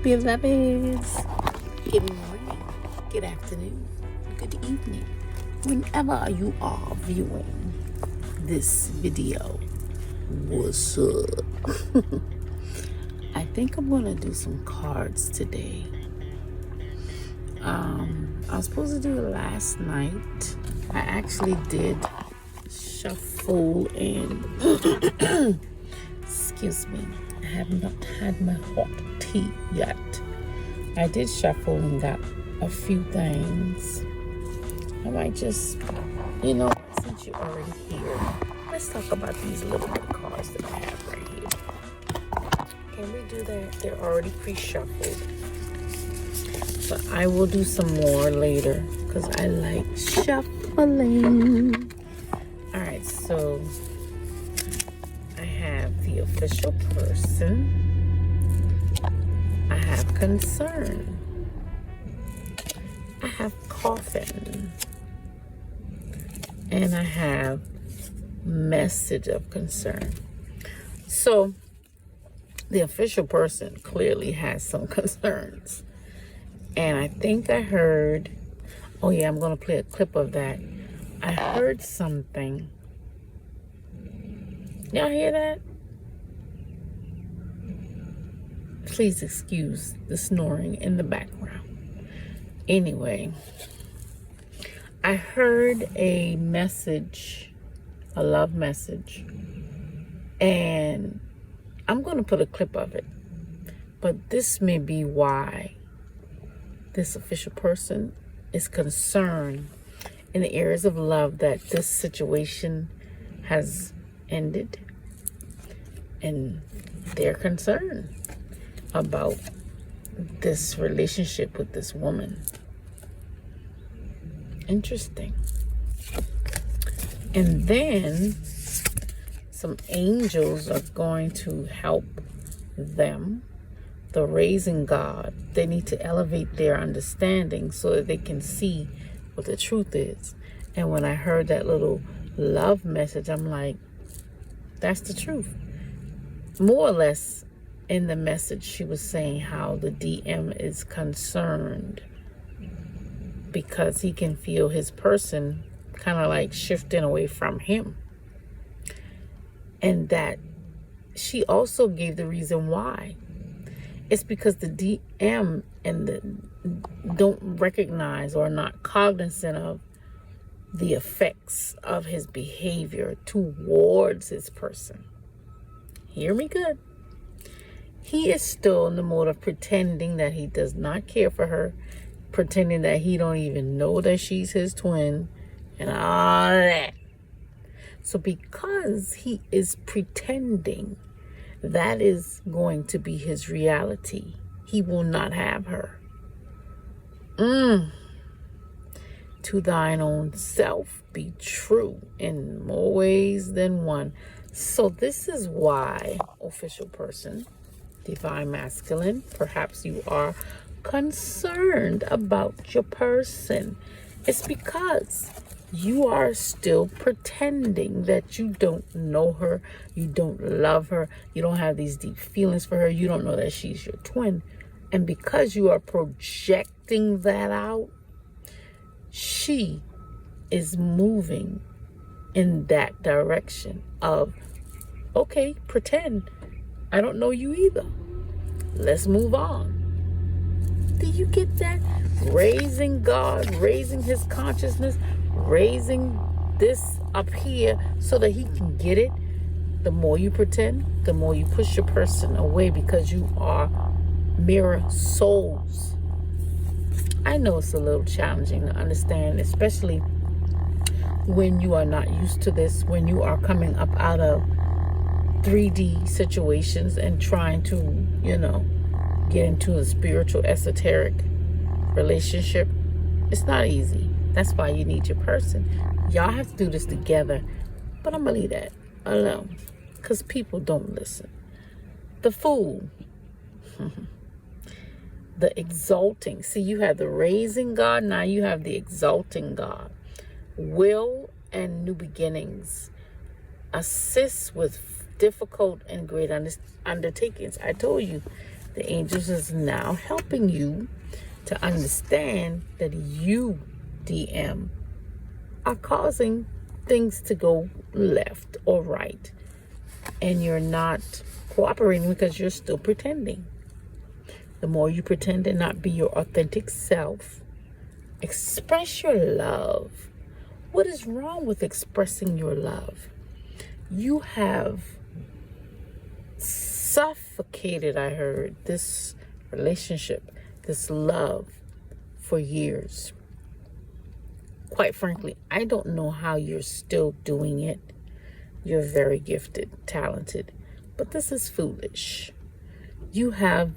beloveds. Good morning, good afternoon, good evening, whenever you are viewing this video. What's up? I think I'm gonna do some cards today. I was supposed to do it last night. I actually did shuffle and excuse me, I have not had my hot tea yet. I did shuffle and got a few things. I might just, since you're already here, let's talk about these little bit of cards that I have right here. Can we do that? They're already pre-shuffled. But I will do some more later because I like shuffling. Alright, so I have the official person. I have concern. I have coffin. And I have message of concern. So the official person clearly has some concerns. And I think I heard, oh yeah, I'm going to play a clip of that. I heard something. Y'all hear that? Please excuse the snoring in the background. Anyway, I heard a message, a love message, and I'm going to put a clip of it. But this may be why this official person is concerned in the areas of love that this situation has ended, and they're concerned about this relationship with this woman. Interesting. And then some angels are going to help them. The raising God, they need to elevate their understanding so that they can see what the truth is. And when I heard that little love message, I'm like, that's the truth. More or less in the message, she was saying how the DM is concerned because he can feel his person kind of like shifting away from him. And that she also gave the reason why. It's because the DM don't recognize or are not cognizant of the effects of his behavior towards his person. Hear me good. He is still in the mode of pretending that he does not care for her, pretending that he don't even know that she's his twin, and all that. So because he is pretending, that is going to be his reality. He will not have her. To thine own self be true in more ways than one. So this is why, official person, divine masculine, perhaps you are concerned about your person. It's because you are still pretending that you don't know her, you don't love her, you don't have these deep feelings for her, you don't know that she's your twin. And because you are projecting that out, she is moving in that direction of, okay, pretend I don't know you either. Let's move on. Do you get that? Raising God, raising his consciousness, raising this up here so that he can get it. The more you pretend, the more you push your person away because you are mirror souls. I know it's a little challenging to understand, especially when you are not used to this, when you are coming up out of 3D situations and trying to, get into a spiritual, esoteric relationship. It's not easy. That's why you need your person. Y'all have to do this together. But I'm going to leave that alone because people don't listen. The Fool. The exalting. See, you have the raising God. Now you have the exalting God. Will and new beginnings. Assist with difficult and great undertakings. I told you, The angels is now helping you to understand that you, DM, are causing things to go left or right. And you're not cooperating because you're still pretending. The more you pretend to not be your authentic self, express your love. What is wrong with expressing your love? You have suffocated, I heard, this relationship, this love for years. Quite frankly, I don't know how you're still doing it. You're very gifted, talented, but this is foolish. You have,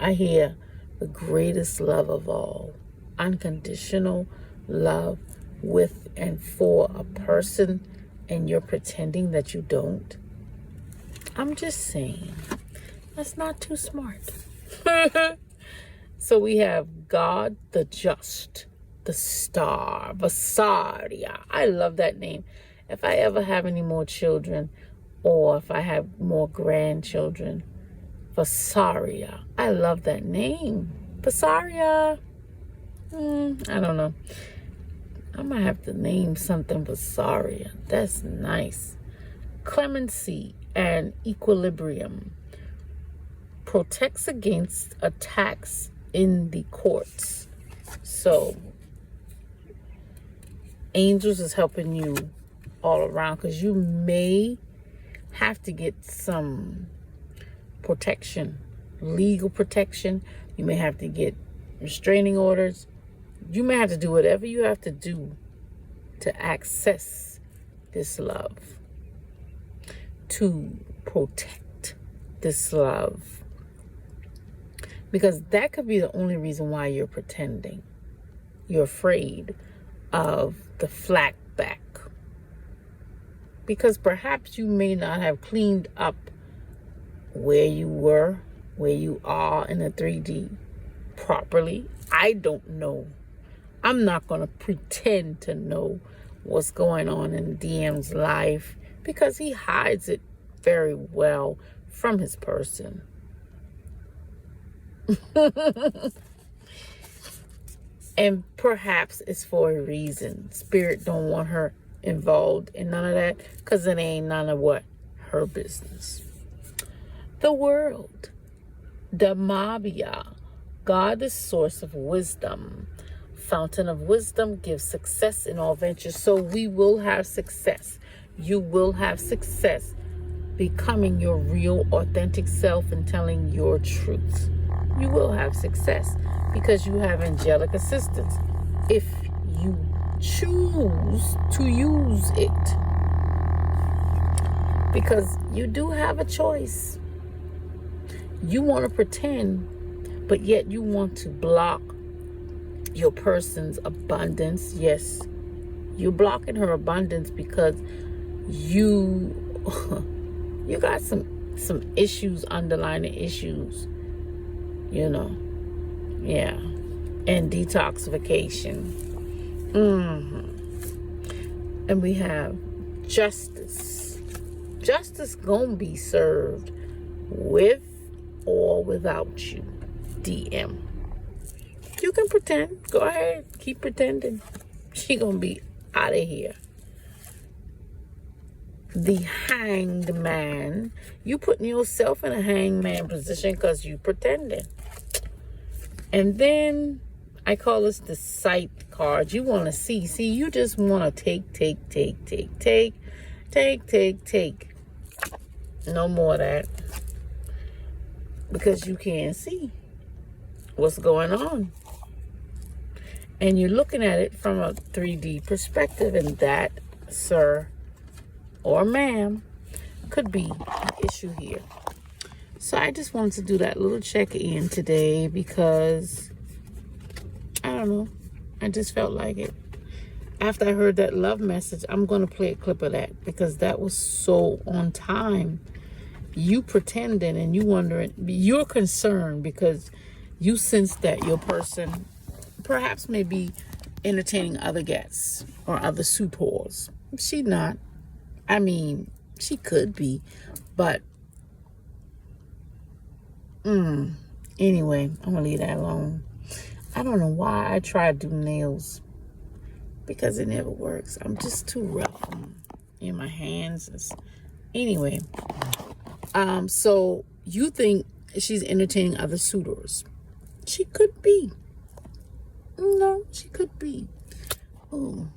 I hear, the greatest love of all, unconditional love with and for a person, and you're pretending that you don't. I'm just saying, that's not too smart. So we have God the Just, the Star, Vasaria. I love that name. If I ever have any more children, or if I have more grandchildren, Vasaria. I love that name. Vasaria. I don't know. I might have to name something Vasaria. That's nice. Clemency and equilibrium. Protects against attacks in the courts. So, angels is helping you all around, because you may have to get some protection, legal protection. You may have to get restraining orders. You may have to do whatever you have to do to access this love, to protect this love, because that could be the only reason why you're pretending. You're afraid of the flat back, because perhaps you may not have cleaned up where you were, where you are in the 3D properly. I don't know. I'm not going to pretend to know what's going on in DM's life, because he hides it very well from his person. And perhaps it's for a reason. Spirit don't want her involved in none of that, because it ain't none of what? Her business. The world. Damabia. God, the source of wisdom. Fountain of wisdom, gives success in all ventures. So we will have success. You will have success becoming your real authentic self and telling your truth. You will have success because you have angelic assistance if you choose to use it, because you do have a choice. You want to pretend, but yet you want to block your person's abundance. Yes, you're blocking her abundance because you got some issues, underlying issues, you know. Yeah. And detoxification. And we have justice. Justice gonna be served with or without you, DM. You can pretend. Go ahead. Keep pretending. She gonna be out of here. The hanged man. You putting yourself in a hangman position because you pretending. And then I call this the sight card. You want to see. See, you just want to take. No more of that. Because you can't see what's going on. And you're looking at it from a 3D perspective. And that, sir or ma'am, could be an issue here. So I just wanted to do that little check-in today because, I don't know, I just felt like it. After I heard that love message, I'm going to play a clip of that because that was so on time. You pretending and you wondering, you're concerned because you sense that your person perhaps may be entertaining other guests or other suitors. She not. I mean, she could be, but Anyway, I'm gonna leave that alone. I don't know why I try to do nails, because it never works. I'm just too rough in my hands. Anyway, so you think she's entertaining other suitors? She could be. No, she could be. Oh,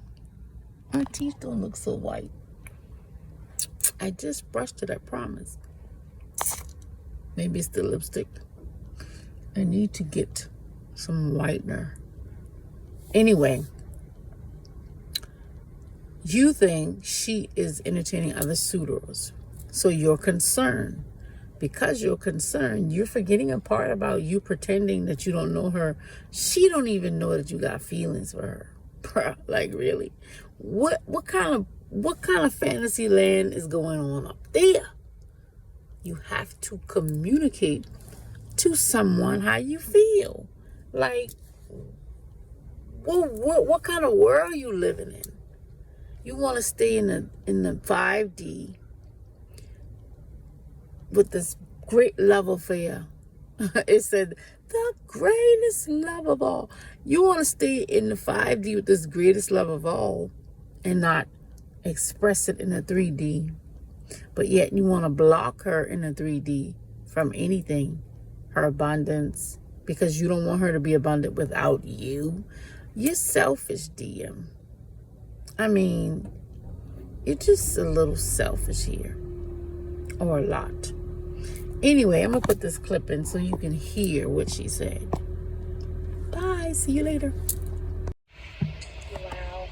my teeth don't look so white. I just brushed it, I promise. Maybe it's the lipstick. I need to get some whitener. Anyway, you think she is entertaining other suitors. So you're concerned. Because you're concerned, you're forgetting a part about you pretending that you don't know her. She don't even know that you got feelings for her. Bruh, like really? What kind of fantasy land is going on up there? You have to communicate to someone how you feel. Like, what kind of world are you living in? You want to stay in the 5D with this great love affair. It said the greatest love of all. You want to stay in the 5D with this greatest love of all and not express it in the 3D. But yet you want to block her in the 3D from anything, her abundance, because you don't want her to be abundant without you. You're selfish, DM. I mean, you're just a little selfish here, or a lot. Anyway, I'm going to put this clip in so you can hear what she said. Bye. See you later. Wow.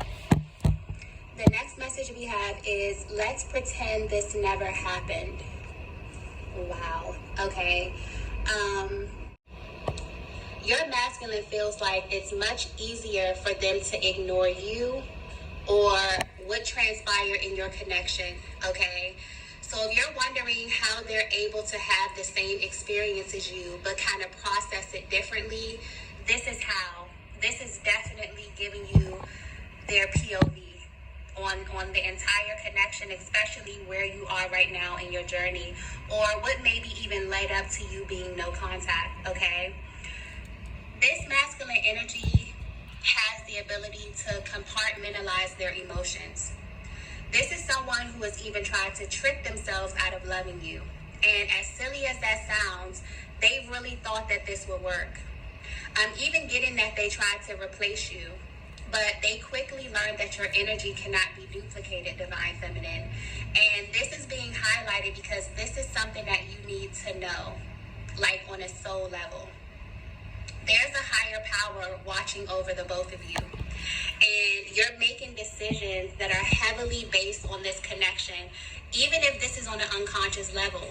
The next message we have is, let's pretend this never happened. Wow. Okay. Your masculine feels like it's much easier for them to ignore you or what transpire in your connection. Okay. So if you're wondering how they're able to have the same experience as you, but kind of process it differently, this is how. This is definitely giving you their POV on the entire connection, especially where you are right now in your journey, or what maybe even led up to you being no contact, okay? This masculine energy has the ability to compartmentalize their emotions. This is someone who has even tried to trick themselves out of loving you. And as silly as that sounds, they really thought that this would work. I'm even getting that they tried to replace you, but they quickly learned that your energy cannot be duplicated, Divine Feminine. And this is being highlighted because this is something that you need to know, like on a soul level. There's a higher power watching over the both of you. And you're making decisions that are heavily based on this connection, even if this is on an unconscious level.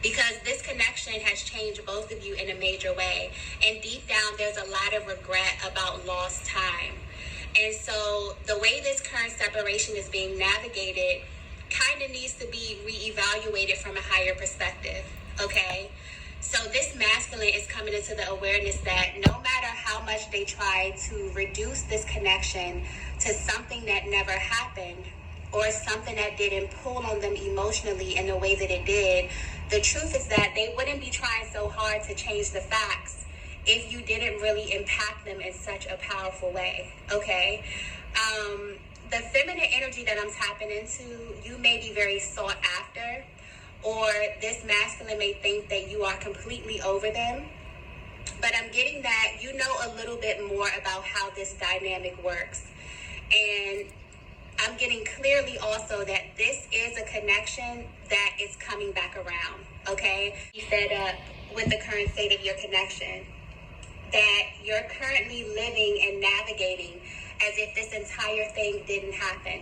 Because this connection has changed both of you in a major way. And deep down, there's a lot of regret about lost time. And so the way this current separation is being navigated kind of needs to be reevaluated from a higher perspective, okay? So this masculine is coming into the awareness that no matter how much they try to reduce this connection to something that never happened, or something that didn't pull on them emotionally in the way that it did, the truth is that they wouldn't be trying so hard to change the facts if you didn't really impact them in such a powerful way, okay? The feminine energy that I'm tapping into, you may be very sought after, or this masculine may think that you are completely over them. But I'm getting that you know a little bit more about how this dynamic works. And I'm getting clearly also that this is a connection that is coming back around, okay? You fed up with the current state of your connection, that you're currently living and navigating as if this entire thing didn't happen.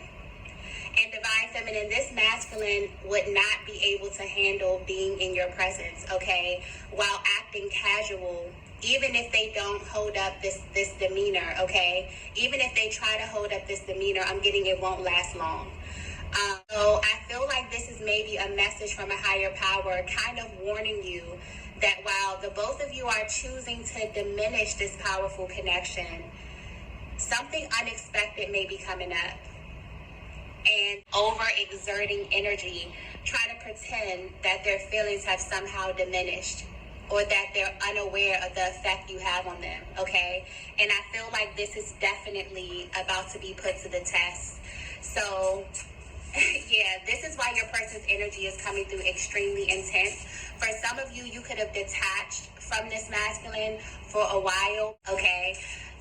And Divine Feminine, this masculine would not be able to handle being in your presence, okay, while acting casual, even if they don't hold up this demeanor, okay? Even if they try to hold up this demeanor, I'm getting it won't last long. So I feel like this is maybe a message from a higher power kind of warning you that while the both of you are choosing to diminish this powerful connection, something unexpected may be coming up. And overexerting energy, try to pretend that their feelings have somehow diminished. or that they're unaware of the effect you have on them, okay? And I feel like this is definitely about to be put to the test. So, yeah, this is why your person's energy is coming through extremely intense. For some of you, you could have detached from this masculine for a while, okay?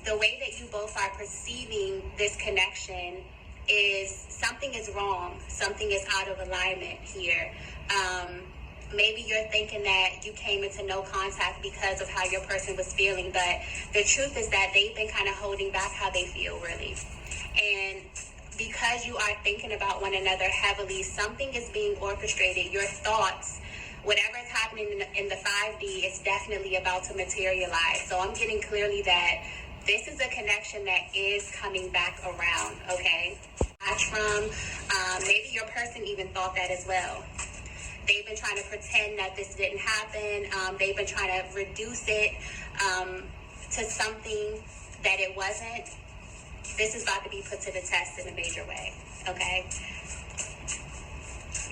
The way that you both are perceiving this connection is something is wrong. Something is out of alignment here. Maybe you're thinking that you came into no contact because of how your person was feeling, but the truth is that they've been kind of holding back how they feel, really. And because you are thinking about one another heavily, something is being orchestrated. Your thoughts, whatever is happening in the 5D, is definitely about to materialize. So I'm getting clearly that this is a connection that is coming back around, okay? Maybe your person even thought that as well. They've been trying to pretend that this didn't happen. They've been trying to reduce it to something that it wasn't. This is about to be put to the test in a major way, okay?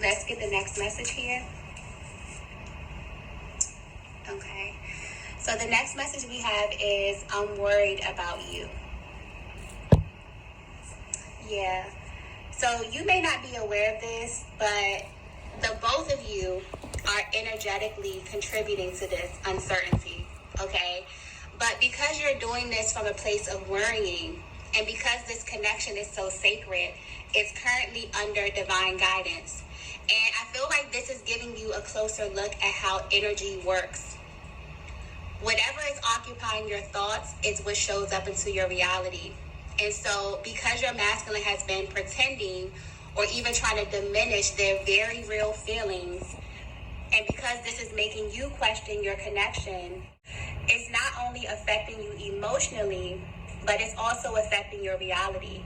Let's get the next message here. Okay. So the next message we have is, I'm worried about you. Yeah. So you may not be aware of this, but the both of you are energetically contributing to this uncertainty, okay? But because you're doing this from a place of worrying, and because this connection is so sacred, it's currently under divine guidance. And I feel like this is giving you a closer look at how energy works. Whatever is occupying your thoughts is what shows up into your reality. And so because your masculine has been pretending or even trying to diminish their very real feelings, and because this is making you question your connection, it's not only affecting you emotionally, but it's also affecting your reality.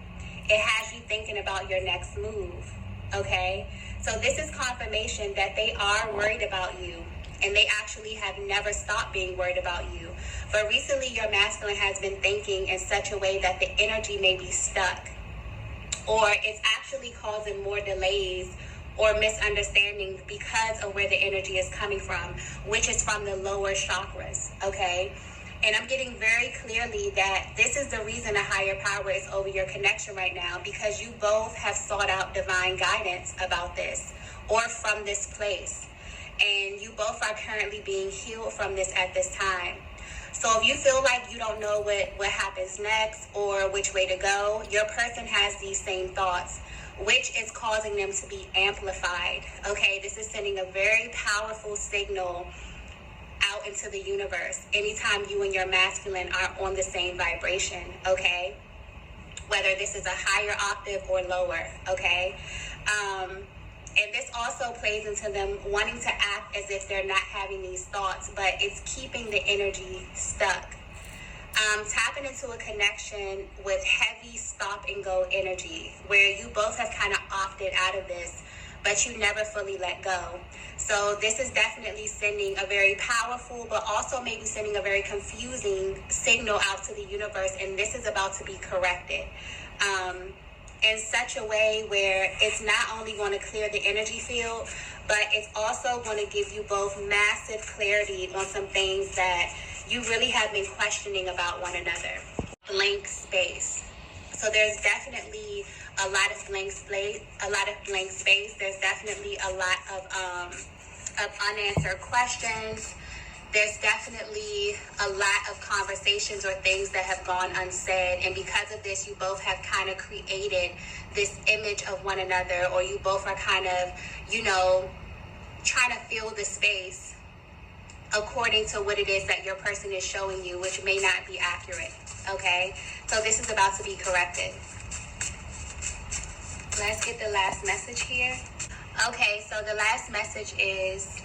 It has you thinking about your next move, okay? So this is confirmation that they are worried about you, and they actually have never stopped being worried about you. But recently, your masculine has been thinking in such a way that the energy may be stuck, or it's actually causing more delays or misunderstandings because of where the energy is coming from, which is from the lower chakras, okay? And I'm getting very clearly that this is the reason a higher power is over your connection right now, because you both have sought out divine guidance about this or from this place. And you both are currently being healed from this at this time. So if you feel like you don't know what happens next or which way to go, your person has these same thoughts, which is causing them to be amplified. Okay, this is sending a very powerful signal out into the universe anytime you and your masculine are on the same vibration, okay? Whether this is a higher octave or lower, okay? And this also plays into them wanting to act as if they're not having these thoughts, but it's keeping the energy stuck. Tapping into a connection with heavy stop and go energy, where you both have kind of opted out of this, but you never fully let go. So this is definitely sending a very powerful, but also maybe sending a very confusing signal out to the universe, and this is about to be corrected. In such a way where it's not only going to clear the energy field, but it's also going to give you both massive clarity on some things that you really have been questioning about one another. Blank space. So there's definitely a lot of blank space. There's definitely a lot of unanswered questions. There's definitely a lot of conversations or things that have gone unsaid. And because of this, you both have kind of created this image of one another, or you both are kind of, trying to fill the space according to what it is that your person is showing you, which may not be accurate, okay? So this is about to be corrected. Let's get the last message here. Okay, so the last message is,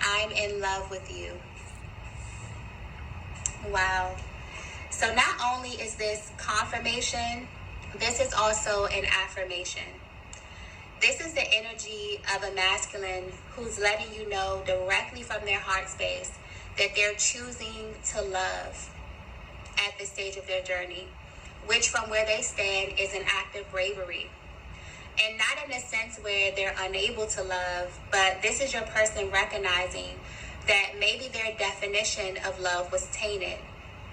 I'm in love with you. Wow. So not only is this confirmation, this is also an affirmation. This is the energy of a masculine who's letting you know directly from their heart space that they're choosing to love at this stage of their journey, which from where they stand is an act of bravery. And not in a sense where they're unable to love, but this is your person recognizing that maybe their definition of love was tainted,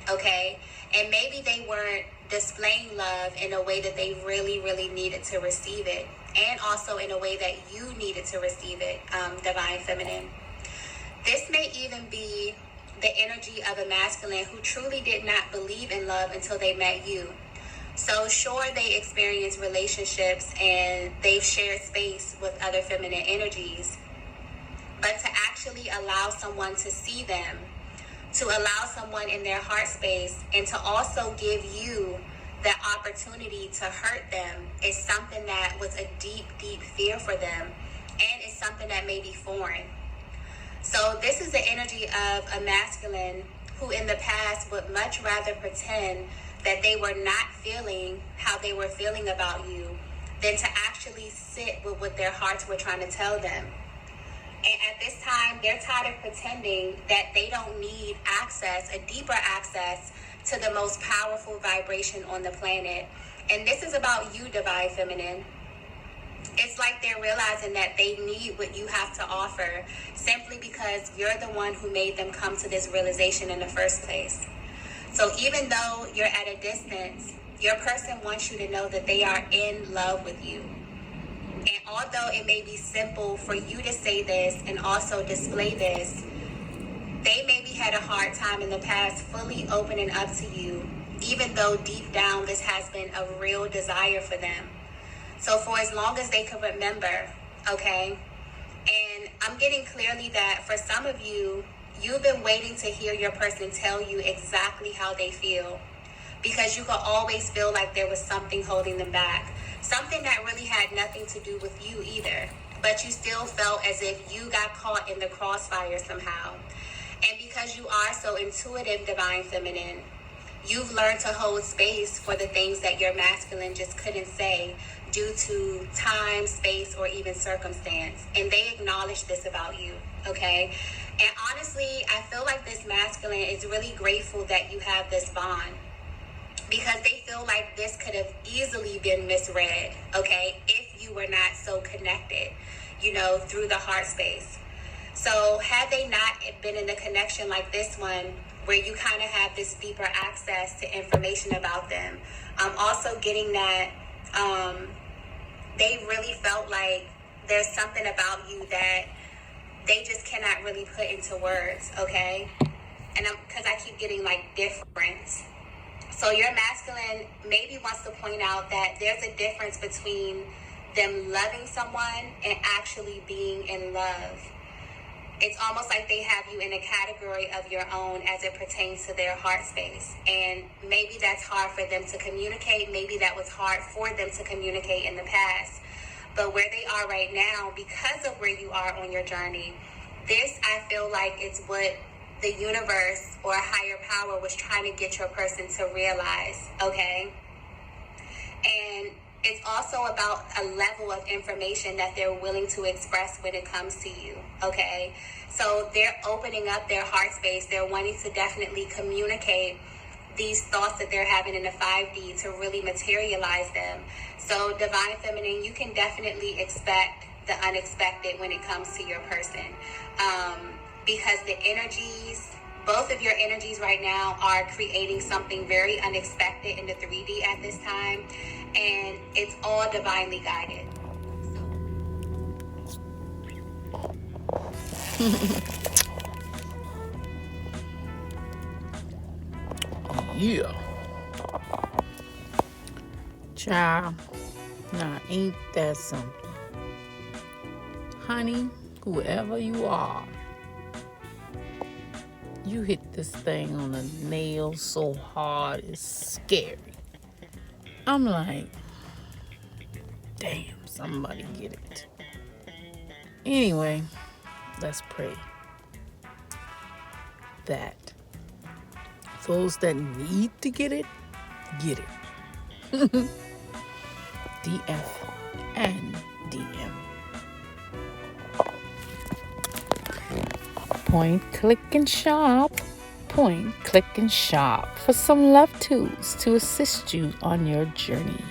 okay? And maybe they weren't displaying love in a way that they really, really needed to receive it, and also in a way that you needed to receive it, Divine Feminine. This may even be the energy of a masculine who truly did not believe in love until they met you. So sure, they experienced relationships and they've shared space with other feminine energies, but to actually allow someone to see them, to allow someone in their heart space, and to also give you the opportunity to hurt them is something that was a deep, deep fear for them, and it's something that may be foreign. So this is the energy of a masculine who in the past would much rather pretend that they were not feeling how they were feeling about you than to actually sit with what their hearts were trying to tell them. And at this time, they're tired of pretending that they don't need access, a deeper access to the most powerful vibration on the planet. And this is about you, Divine Feminine. It's like they're realizing that they need what you have to offer simply because you're the one who made them come to this realization in the first place. So even though you're at a distance, your person wants you to know that they are in love with you. And although it may be simple for you to say this and also display this, they maybe had a hard time in the past fully opening up to you, even though deep down this has been a real desire for them. So for as long as they can remember, okay? And I'm getting clearly that for some of you, you've been waiting to hear your person tell you exactly how they feel, because you could always feel like there was something holding them back, something that really had nothing to do with you either, but you still felt as if you got caught in the crossfire somehow. And because you are so intuitive, Divine Feminine, you've learned to hold space for the things that your masculine just couldn't say due to time, space, or even circumstance. And they acknowledge this about you, okay? And honestly, I feel like this masculine is really grateful that you have this bond, because they feel like this could have easily been misread, okay, if you were not so connected, through the heart space. So had they not been in a connection like this one, where you kind of have this deeper access to information about them, also getting that they really felt like there's something about you that they just cannot really put into words, okay? And because I keep getting like difference. So your masculine maybe wants to point out that there's a difference between them loving someone and actually being in love. It's almost like they have you in a category of your own as it pertains to their heart space. And maybe that's hard for them to communicate. Maybe that was hard for them to communicate in the past. But where they are right now, because of where you are on your journey, this, I feel like, it's what the universe or a higher power was trying to get your person to realize, okay? And it's also about a level of information that they're willing to express when it comes to you, okay? So they're opening up their heart space. They're wanting to definitely communicate these thoughts that they're having in the 5D to really materialize them. So Divine Feminine, you can definitely expect the unexpected when it comes to your person. Because the energies, both of your energies right now are creating something very unexpected in the 3D at this time. And it's all divinely guided. Yeah. Child, now ain't that something? Honey, whoever you are, you hit this thing on the nail so hard it's scary. I'm like, damn, somebody get it. Anyway, let's pray that those that need to get it, get it. DF and DM. Point, click, and shop. Point, click, and shop for some love tools to assist you on your journey.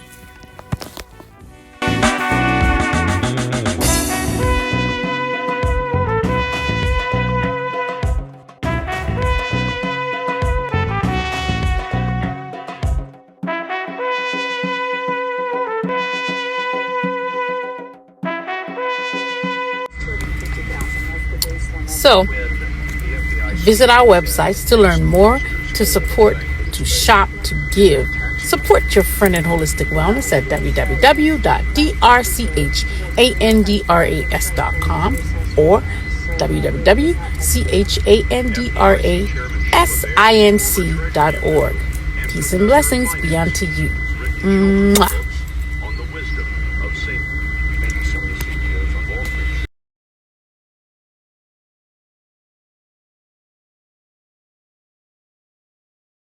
So visit our websites to learn more, to support, to shop, to give. Support your friend in holistic wellness at www.drchandras.com or www.chandrasinc.org. Peace and blessings be unto you. Mwah.